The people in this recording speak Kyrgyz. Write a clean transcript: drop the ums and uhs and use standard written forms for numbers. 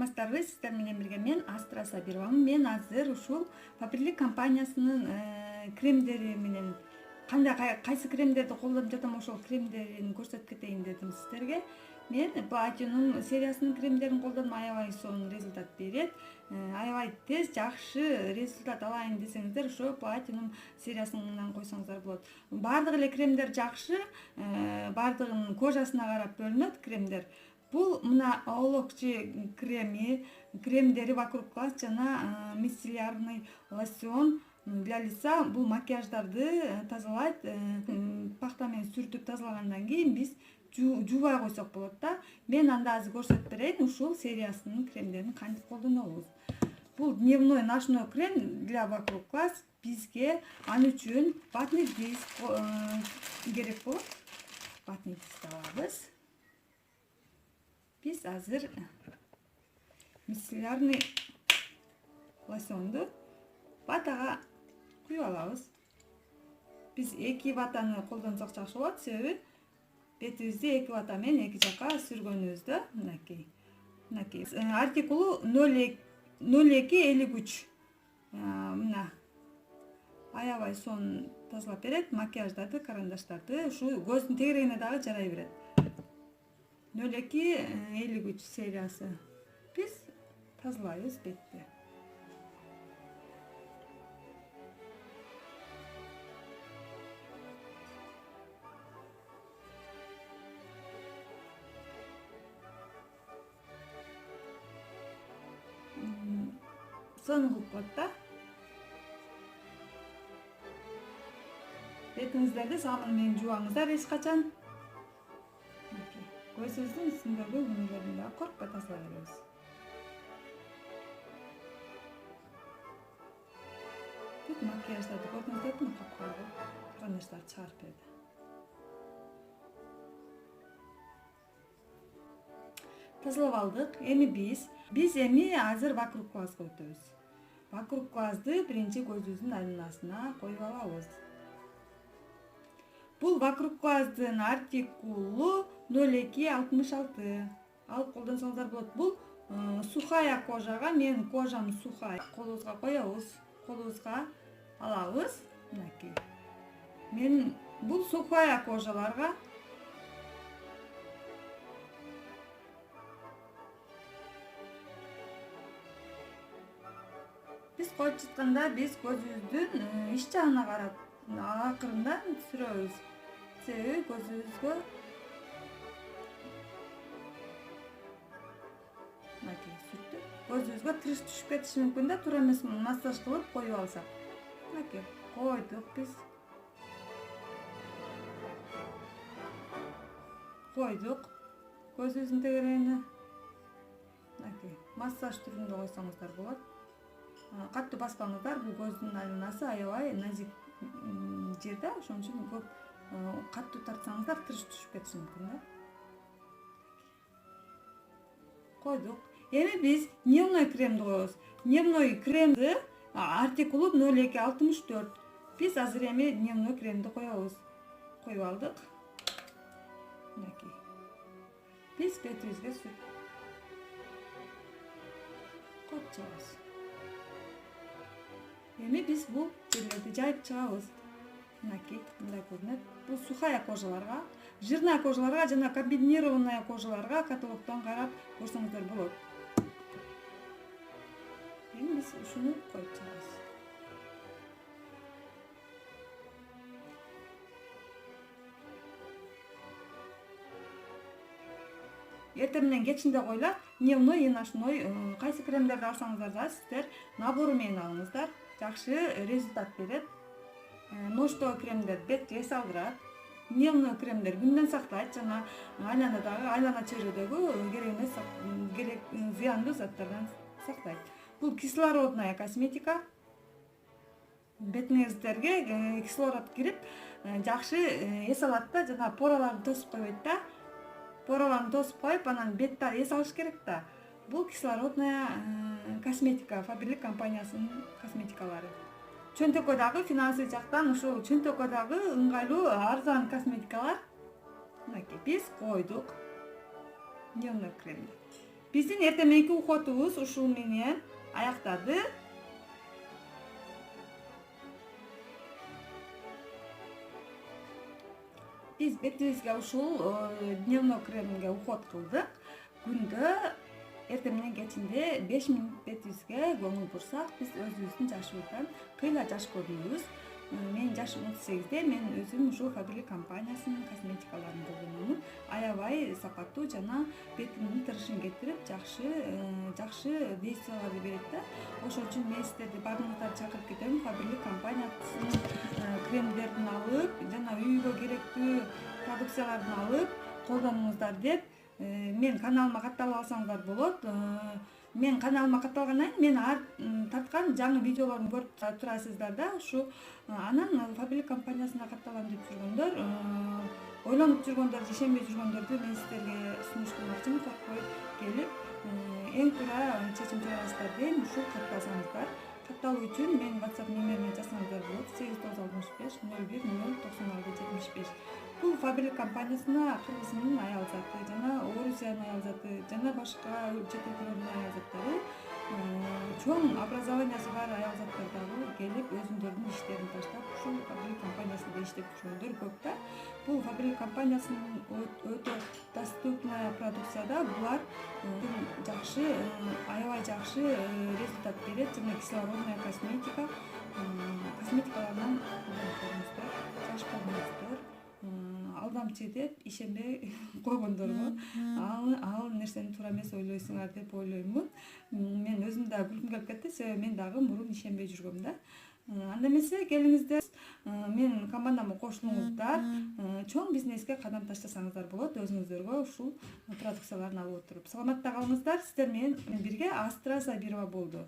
саламатсыздарбы, сиздер менен бирге мен Астра Сабировамын. Мен азыр ушул Faberlic компаниясынын кремдери менен кайсы кремдерди колдонуп жатам, ошол кремдерин көрсөтүп кетейин дедим сиздерге. Мен Platinum сериясынын кремдерин колдонуп аябай сонун результат берет. Аябай тез жакшы результат алайын десеңиздер, ошо Platinum сериясынан койсоңуздар болот. Бардык эле кремдер жакшы, бардыгынын кожасына карап бөлүнөт кремдер. Бул мына олокчи кремдери вокруг глаз жана мицеллярный лосьон для лица. Бул макияждарды тазалайт. Пахта менен сүртүп тазалагандан кийин биз жуубай койсок болот да. Мен анда азыр көрсөтүп берейин ушул сериясынын кремдерин кантип колдонобуз. Бул дневной ночной крем для вокруг глаз. Бизге ал үчүн ватный диск керек болот. Ватный диск алабыз. Биз азыр мицеллярный лосьонду ватага куюп алабыз. Биз 2 ватаны колдонсок жакшы болот, себеби бетибизди 2 вата менен эки жакка сүргөнүбүздө мынакей. Артикулу 0253. Мына аябай сонун тазалап берет, макияждарды, карандаштарды, ушу көздүн тегерегине дагы жарай берет. 0253 сериясы. Биз тазалайбыз бетти. Сонун кылып коет да. Бетиңиздерди сабын менен жубаңыздар эч качан. Көзүбүздүн үстүндөгү үнөлөрүн да коркпой тазалай беребиз. Бүт макияждарды көрдүңүздөрбү, капкаргы карандаштарды чыгарып берди. Тазалап алдык. Эми биз азыр вокруг глазга өтөбүз. Вокруг глазды биринчи көзүбүздүн айланасына коюп алабыз. Бул вокруг глаздын артикулу 0266. Алып колдонсоңуздар болот. Бул сухая кожага, менин кожам сухая. Колубузга коебуз, колубузга алабыз. Мынакей. Бул сухая кожаларга биз коюп жатканда биз көзүбүздүн ич жагына карап акырында сүрөбүз. Себеби көзүбүзгө сүртүп, көзүбүзгө тырыш түшүп кетиши мүмкүн да, туура эмес массаж кылып коюп алсак. Мынакей койдук биз. Койдук көзүбүздүн тегерегине. Мынакей массаж түрүндө койсоңуздар болот. Катты баспаңыздар, бул көздүн айланасы аябай назик жер да, ошон үчүн көп катты тартсаңыздар тырыш түшүп кетиши мүмкүн да. Койдук. Эми биз дневной кремди коебуз. Дневной кремди артикулу 0264. Биз азыр эми дневной кремди коебуз. Коюп алдык. Мынакей. Биз бетибизге сүрүп коюп чыгабыз. Эми биз бул жерлерди жайып чыгабыз. Мынакей, мындай көрүнөт. Бул сухая кожаларга, жирная кожаларга жана комбинированная кожаларга каталогдон карап көрсөңүздөр болот. Эми биз ушуну коюп чыгабыз. Эртең менен кечинде койлап, дневной и ночной кайсы кремдерди алсаңыздар да сиздер набору менен алыңыздар. Жакшы результат берет. Ночной кремдер бетти эс алдырат. Дневной кремдер күндөн сактайт жана айлана чөйрөдөгү керек зыяндуу заттардан сактайт. Бул кислородная косметика. Бетиңиздерге кислород кирип, жакшы эс алат да, жана пораларды тосуп койбойт да. Пораларды тосуп коюп, анан бетти эс алыш керек да. Бул кислородная косметика, Faberlic компаниясынын косметикалары. Чөнтөккө дагы финансы жактан ушул чөнтөккө дагы ыңгайлуу арзан косметикалар. Мынакей биз койдук дневной кремди. Биздин эртең мененки уходубуз ушул менен аяктады. Биз бетибизге ушул дневной кремге уход кылдык. Күндө эртең менен кечинде 5 мүнөт бетибизге көңүл бурсак, биз өзүбүздүн жашыбыздан кыйла жаш көрүнөбүз. Менин жашым 38де, мен өзүм ушул Faberlic компаниясынын косметикаларын колдономун. Аябай сапаттуу жана бетимдин тырышын кетирип, жакшы действияларды берет да. Ошон үчүн мен сиздерди баардыгыңыздарды чакырып кетем. Faberlic компаниясынын кремдерин алып, жана үйгө керектүү продукцияларын алып колдонуңуздар деп мен каналыма катталып алсаңыздар болот. Мен каналыма катталгандан кийин мен тарткан жаңы видеолорун көрүп турасыздар да. Ушу анан Faberlic компаниясына катталам деп жүргөндөр, ойлонуп жүргөндөр, ишенбей жүргөндөрдү мен сиздерге сунуш кылмакчымын. Коркпой келип эң туура чечим чыгарасыздар дейм. Ушул катталсаңыздар. Катталуу үчүн менин WhatsApp номериме жазсаңыздар болот. 8965 01 096 75. Бул Faberlic компаниясына Кыргыздын аял заты жана Орусиянын аял заты жана башка чет өлкөлөрдүн аял заттары, чоң образованиясы бар аял заттар дагы келип өзүндөрүнүн иштерин таштап ушул Faberlic компаниясында иштеп жүргөндөр көп да. Бул Faberlic компаниясынын өтө доступная продукцияда булар жакшы, аябай жакшы результат берет жана кислородная косметика. Косметикаларынан колдонуңуздар, жаш болуңуздар. Алдамчы деп ишенбей койгондорго ал нерсени туура эмес ойлойсуңар деп ойлоймун. Мен өзүм да күлкүм келип кетти, себеби мен дагы мурун ишенбей жүргөм да. Анда эмесе келиңиздер, менин командама кошулуңуздар, чоң бизнеске кадам таштасаңыздар болот, өзүңүздөргө ушул продукцияларды алып отуруп. Саламатта калыңыздар. Сиздер менен бирге Астра Сабирова болду.